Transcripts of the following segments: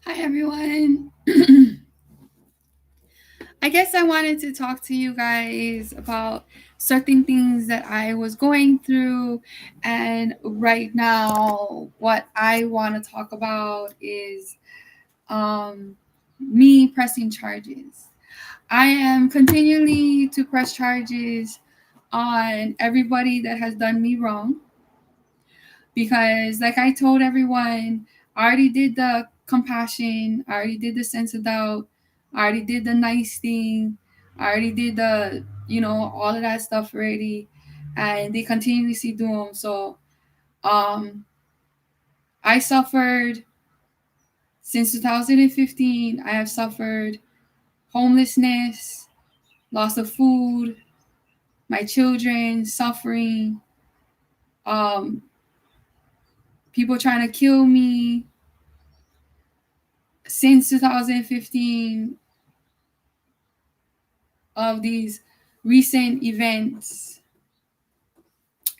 Hi, everyone. I guess I wanted to talk to you guys about certain things that I was going through. And right now, what I want to talk about is um, me pressing charges. I am continually to press charges on everybody that has done me wrong because, like I told everyone, I already did the compassion, I already did the sense of doubt, I already did the nice thing, I already did the, all of that stuff already, and they continuously do them. So, um, I suffered since 2015. I have suffered homelessness, loss of food, my children suffering, um, people trying to kill me since 2015 of these recent events.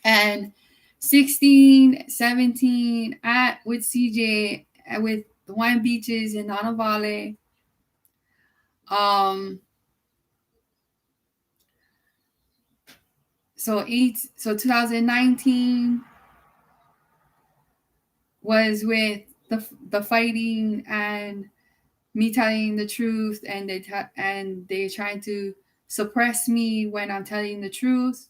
And 16, 17 at with CJ with the Wine Beaches in Nana Valley. Um so 2019 was with the fighting and me telling the truth, and they trying to suppress me when I'm telling the truth.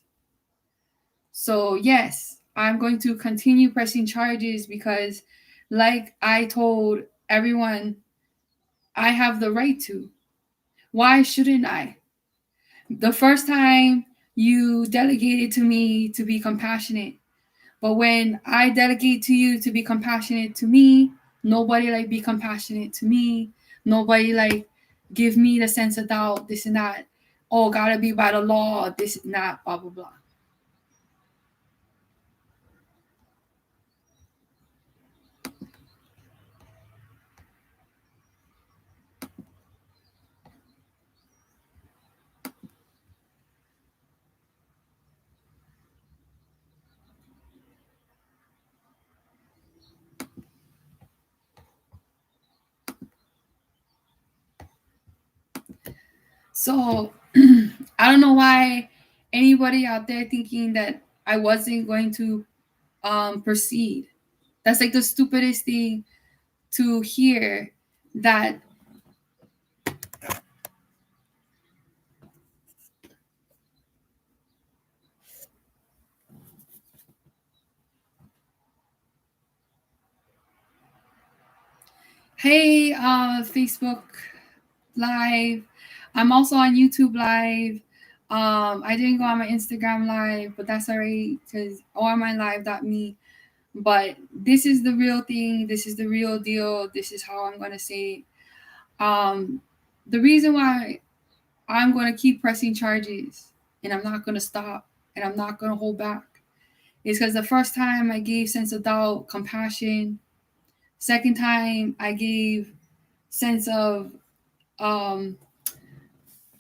So, yes, I'm going to continue pressing charges because, like I told everyone, I have the right to. Why shouldn't I? The first time you delegated to me to be compassionate, but when I delegate to you to be compassionate to me, nobody like be compassionate to me. Nobody like give me the sense of doubt, this and that. Oh, gotta be by the law, this and that, blah, blah, blah. So I don't know why anybody out there thinking that I wasn't going to proceed. That's like the stupidest thing to hear. That hey, Facebook Live. I'm also on YouTube Live. I didn't go on my Instagram Live, but that's alright because ormylive.me. But this is the real thing. This is the real deal. This is how I'm gonna say it. The reason why I'm gonna keep pressing charges and I'm not gonna stop and I'm not gonna hold back is because the first time I gave sense of doubt, compassion. Second time I gave sense of um,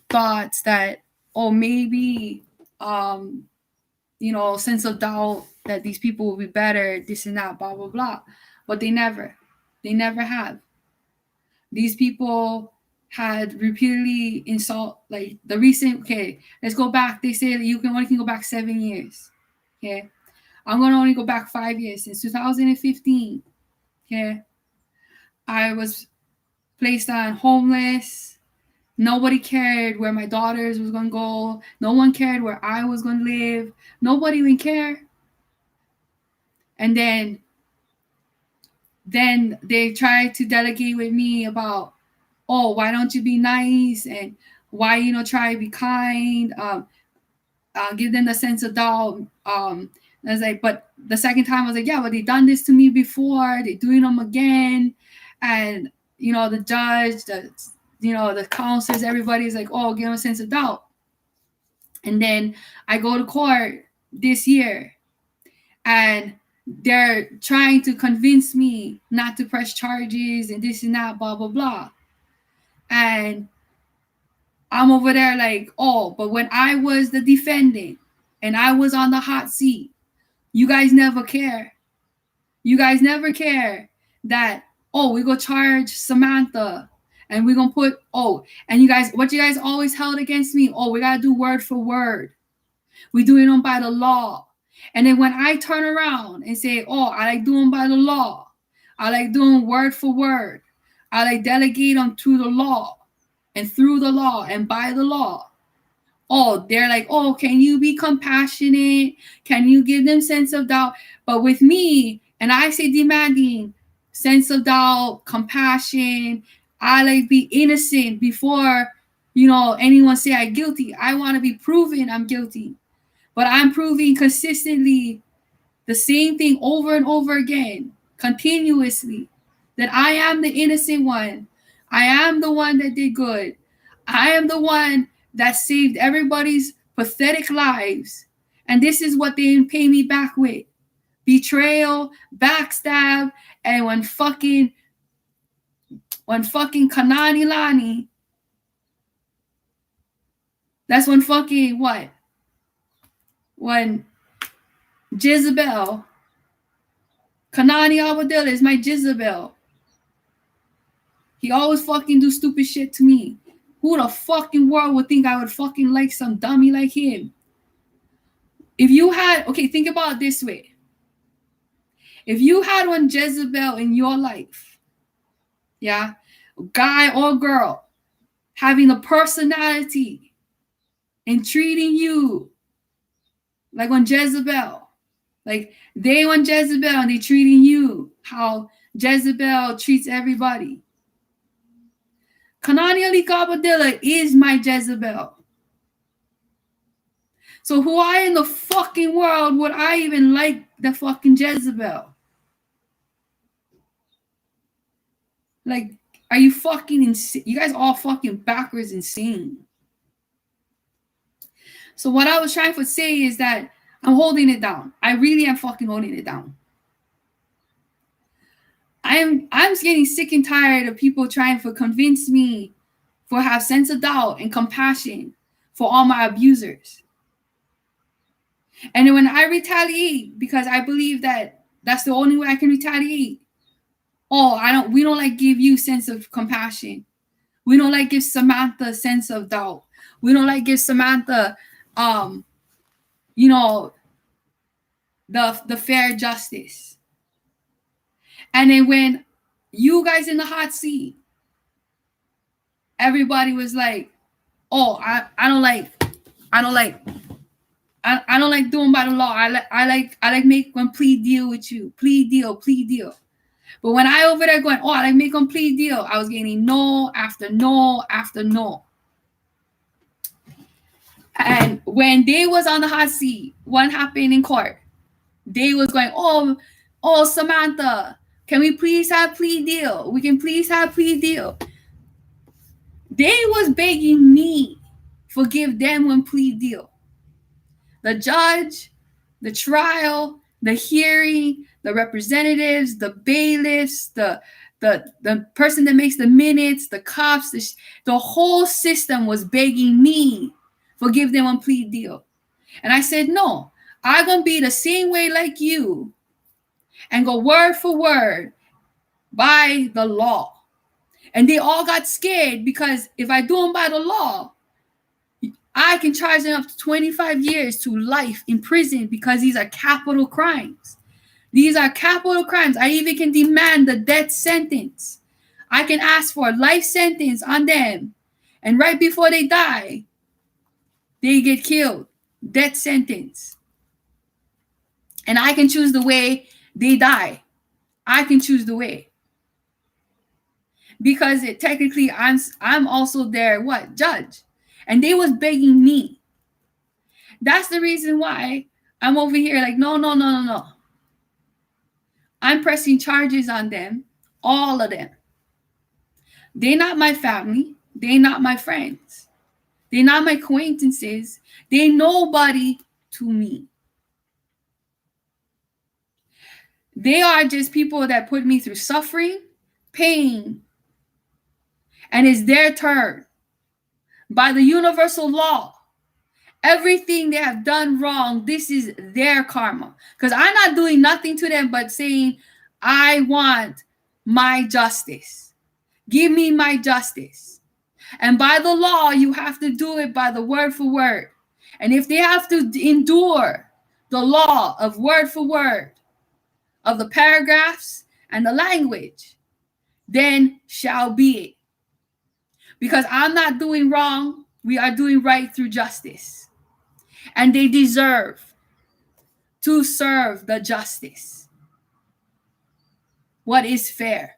thoughts that, oh, maybe, um, sense of doubt that these people will be better, this and that, blah, blah, blah. But they never have. These people had repeatedly insult, like the recent, okay, let's go back. They say that you can only go back 7 years. Okay. I'm going to only go back 5 years. Since 2015, okay, I was placed on homeless. Nobody cared where my daughters was going to go. No one cared where I was going to live. Nobody even cared. And then they tried to delegate with me about, oh, why don't you be nice, and why try to be kind, give them the sense of doubt. And I was like, but the second time I was like, yeah, but they done this to me before, they doing them again. And the judge, the counselors, everybody's like, oh, give them a sense of doubt. And then I go to court this year, and they're trying to convince me not to press charges and this and that, blah blah blah. And I'm over there like, oh, but when I was the defendant and I was on the hot seat, you guys never care. You guys never care that Oh, we go charge Samantha. And we're going to put, oh, and you guys, what you guys always held against me? Oh, we got to do word for word. We do it on by the law. And then when I turn around and say, oh, I like doing by the law. I like doing word for word. I like delegate them to the law and through the law and by the law. Oh, they're like, oh, can you be compassionate? Can you give them sense of doubt? But with me, and I say demanding sense of doubt, compassion, I like be innocent before, anyone say I'm guilty. I want to be proven I'm guilty. But I'm proving consistently the same thing over and over again, continuously, that I am the innocent one. I am the one that did good. I am the one that saved everybody's pathetic lives. And this is what they pay me back with. Betrayal, backstab, and when fucking Kanani Lani, that's when fucking what? When Jezebel, Kanani Abadilla is my Jezebel. He always fucking do stupid shit to me. Who the fucking world would think I would fucking like some dummy like him? If you had, okay, think about it this way. If you had one Jezebel in your life, yeah, guy or girl, having a personality and treating you like one Jezebel, like they want Jezebel and they treating you how Jezebel treats everybody. Kanani Ali Kabadilla is my Jezebel. So why in the fucking world would I even like the fucking Jezebel? Like, are you fucking insane? You guys all fucking backwards insane. So what I was trying to say is that I'm holding it down. I really am fucking holding it down. I'm getting sick and tired of people trying to convince me for have sense of doubt and compassion for all my abusers. And then when I retaliate, because I believe that that's the only way I can retaliate. Oh, we don't like give you sense of compassion. We don't like give Samantha a sense of doubt. We don't like give Samantha, the fair justice. And then when you guys in the hot seat, everybody was like, oh, I don't like doing by the law. I like make one plea deal with you. Plea deal. But when I over there going, oh, I like make one plea deal, I was getting no after no after no. And when they was on the hot seat, what happened in court? They was going, oh, Samantha, can we please have plea deal? We can please have plea deal. They was begging me for give them one plea deal. The judge, the trial, the hearing, the representatives, the bailiffs, the person that makes the minutes, the cops, the whole system was begging me for give them one plea deal. And I said, no, I'm going to be the same way like you and go word for word by the law. And they all got scared because if I do them by the law, I can charge them up to 25 years to life in prison because these are capital crimes. These are capital crimes. I even can demand the death sentence. I can ask for a life sentence on them. And right before they die, they get killed. Death sentence. And I can choose the way they die. I can choose the way. Because technically I'm also their judge. And they was begging me. That's the reason why I'm over here like, no. I'm pressing charges on them, all of them. They're not my family. They're not my friends. They're not my acquaintances. They're nobody to me. They are just people that put me through suffering, pain, and it's their turn. By the universal law, everything they have done wrong, this is their karma. Because I'm not doing nothing to them but saying, I want my justice. Give me my justice. And by the law, you have to do it by the word for word. And if they have to endure the law of word for word of the paragraphs and the language, then shall be it. Because I'm not doing wrong. We are doing right through justice. And they deserve to serve the justice. What is fair?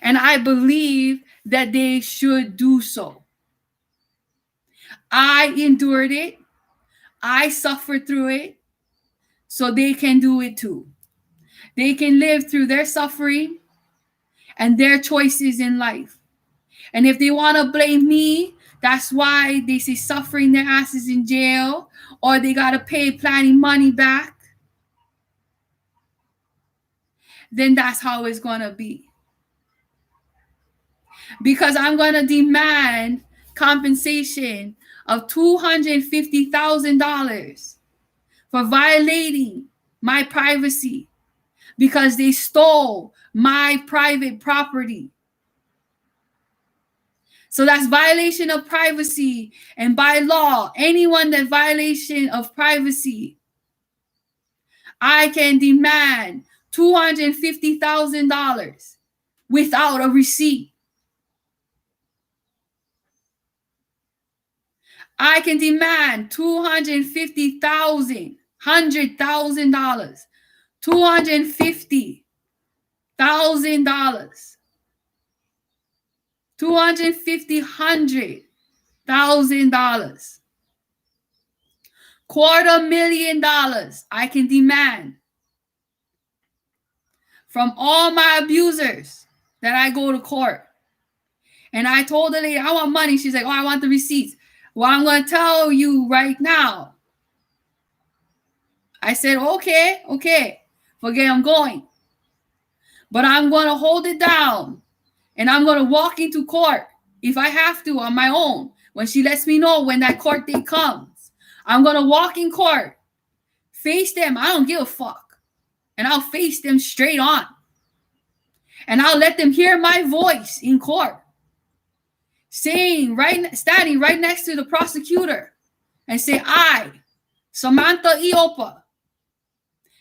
And I believe that they should do so. I endured it. I suffered through it. So they can do it too. They can live through their suffering and their choices in life. And if they want to blame me, that's why they say suffering their asses in jail, or they got to pay planning money back, then that's how it's going to be. Because I'm going to demand compensation of $250,000 for violating my privacy because they stole my private property. So that's violation of privacy. And by law, anyone that violation of privacy, I can demand $250,000 without a receipt. I can demand $250,000, $100,000, $250,000, $250,000, $100,000, $250,000 I can demand from all my abusers that I go to court. And I told the lady, I want money. She's like, oh, I want the receipts. Well, I'm going to tell you right now. I said, okay, forget I'm going. But I'm going to hold it down. And I'm going to walk into court if I have to on my own. When she lets me know when that court date comes, I'm going to walk in court, face them. I don't give a fuck. And I'll face them straight on. And I'll let them hear my voice in court. Standing right next to the prosecutor and say, I, Samantha Iopa,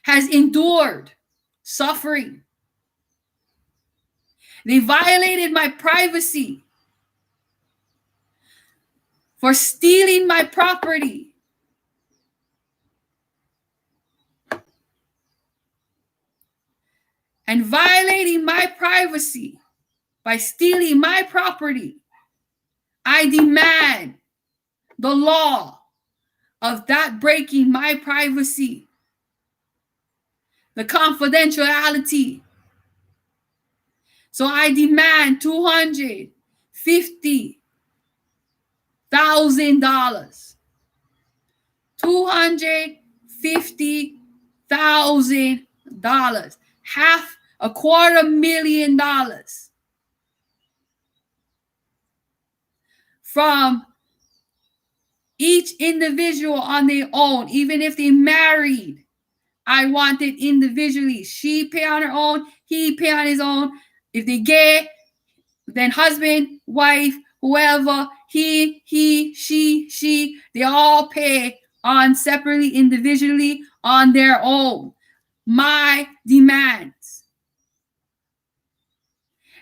has endured suffering. They violated my privacy for stealing my property. And violating my privacy by stealing my property. I demand the law of that breaking my privacy, the confidentiality. So I demand $250,000. $250,000. $250,000 from each individual on their own. Even if they married, I want it individually. She pay on her own, he pay on his own. If they gay, then husband, wife, whoever, he, she, they all pay on separately, individually, on their own. My demands.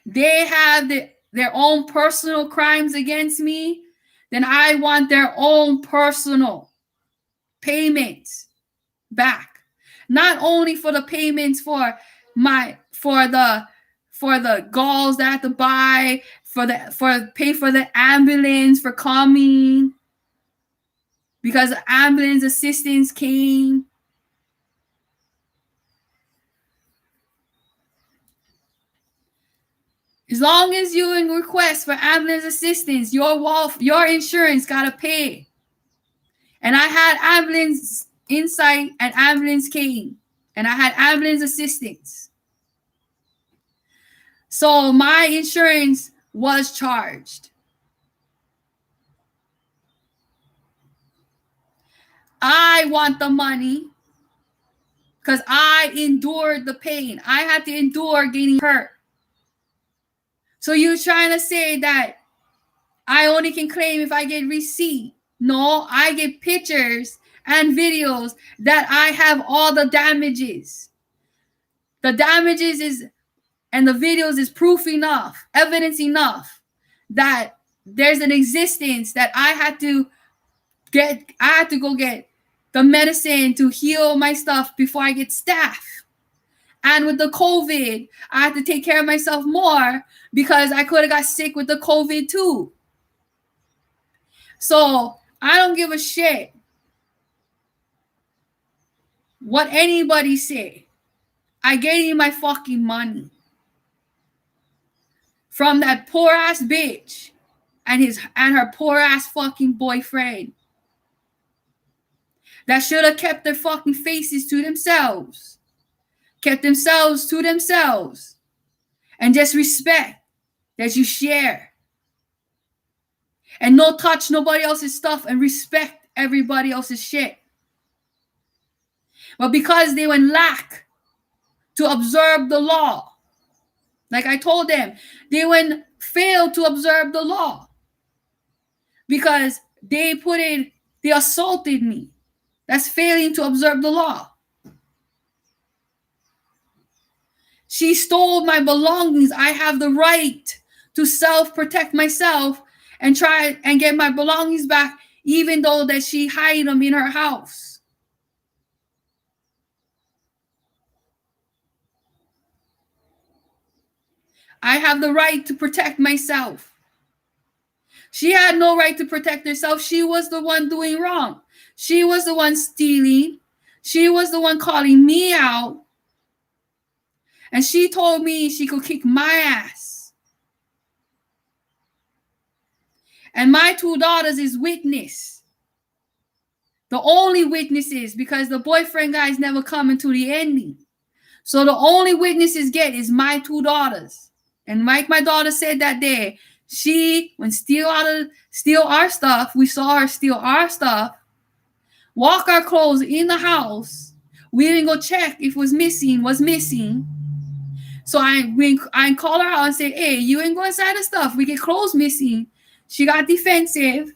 They have their own personal crimes against me, then I want their own personal payments back. Not only for the payments for the galls that I have to buy, pay for the ambulance for coming, because the ambulance assistance came. As long as you request for ambulance assistance, your insurance gotta pay. And I had ambulance insight and ambulance came. And I had ambulance assistance. So my insurance was charged. I want the money because I endured the pain. I had to endure getting hurt. So you're trying to say that I only can claim if I get receipt. No, I get pictures and videos that I have all the damages. The damages is, and the videos is proof enough, evidence enough that there's an existence that I had to go get the medicine to heal my stuff before I get staph. And with the COVID, I had to take care of myself more because I could have got sick with the COVID too. So I don't give a shit what anybody say. I gave you my fucking money from that poor ass bitch and her poor ass fucking boyfriend that should have kept their fucking faces to themselves, kept themselves to themselves, and just respect that you share, and no touch nobody else's stuff and respect everybody else's shit. But because they went lack to observe the law, like I told them, they went failed to observe the law because they assaulted me. That's failing to observe the law. She stole my belongings. I have the right to self-protect myself and try and get my belongings back, even though that she hid them in her house. I have the right to protect myself. She had no right to protect herself. She was the one doing wrong. She was the one stealing. She was the one calling me out. And she told me she could kick my ass. And my 2 daughters is witness. The only witnesses, because the boyfriend guys never come into the ending. So the only witnesses get is my 2 daughters. And like my daughter said that day, she, when steal our stuff, we saw her steal our stuff, walk our clothes in the house. We didn't go check if was missing. So I call her out and say, hey, you ain't go inside the stuff. We get clothes missing. She got defensive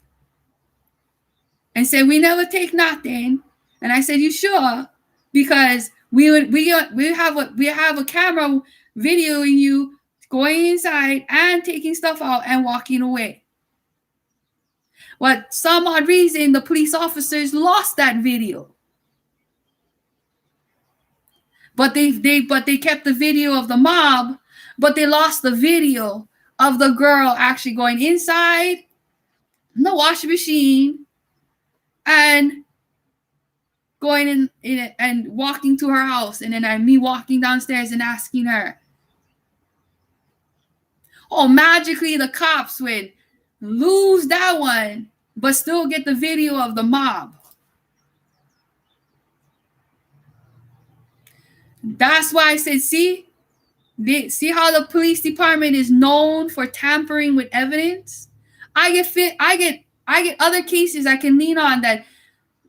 and said, we never take nothing. And I said, you sure? Because we have a camera videoing you going inside and taking stuff out and walking away. But some odd reason, the police officers lost that video. But they kept the video of the mob, but they lost the video of the girl actually going inside the washing machine and going in it and walking to her house, and then me walking downstairs and asking her. Oh, magically the cops would lose that one, but still get the video of the mob. That's why I said, see how the police department is known for tampering with evidence? I get other cases I can lean on that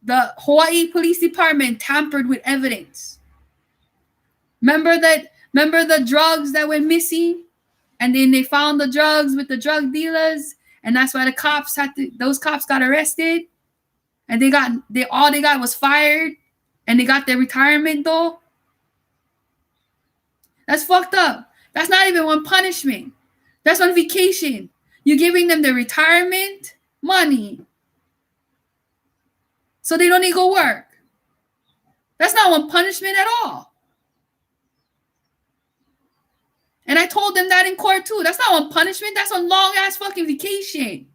the Hawaii Police Department tampered with evidence. Remember the drugs that went missing? And then they found the drugs with the drug dealers, and that's why those cops got arrested, and all they got was fired, and they got their retirement though. That's fucked up. That's not even one punishment. That's one vacation. You're giving them their retirement money so they don't need to go work. That's not one punishment at all. And I told them that in court too. That's not one punishment. That's a long ass fucking vacation.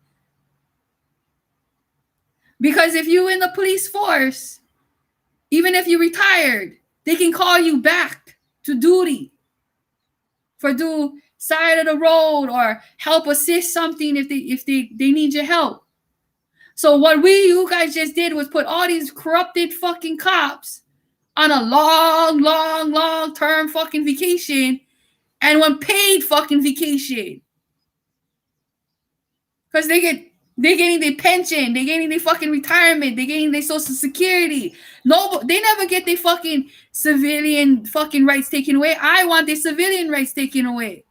Because if you're in the police force, even if you're retired, they can call you back to duty for do side of the road or help assist something if they need your help. So what you guys just did was put all these corrupted fucking cops on a long term fucking vacation and one paid fucking vacation. Because they get They getting their pension. They getting their fucking retirement. They getting their social security. No, they never get their fucking civilian fucking rights taken away. I want their civilian rights taken away.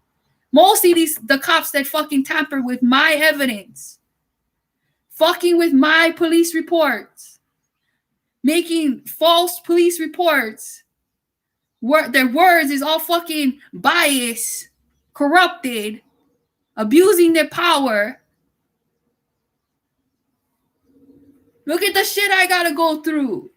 Mostly the cops that fucking tamper with my evidence, fucking with my police reports, making false police reports. Their words is all fucking biased, corrupted, abusing their power. Look at the shit I gotta go through.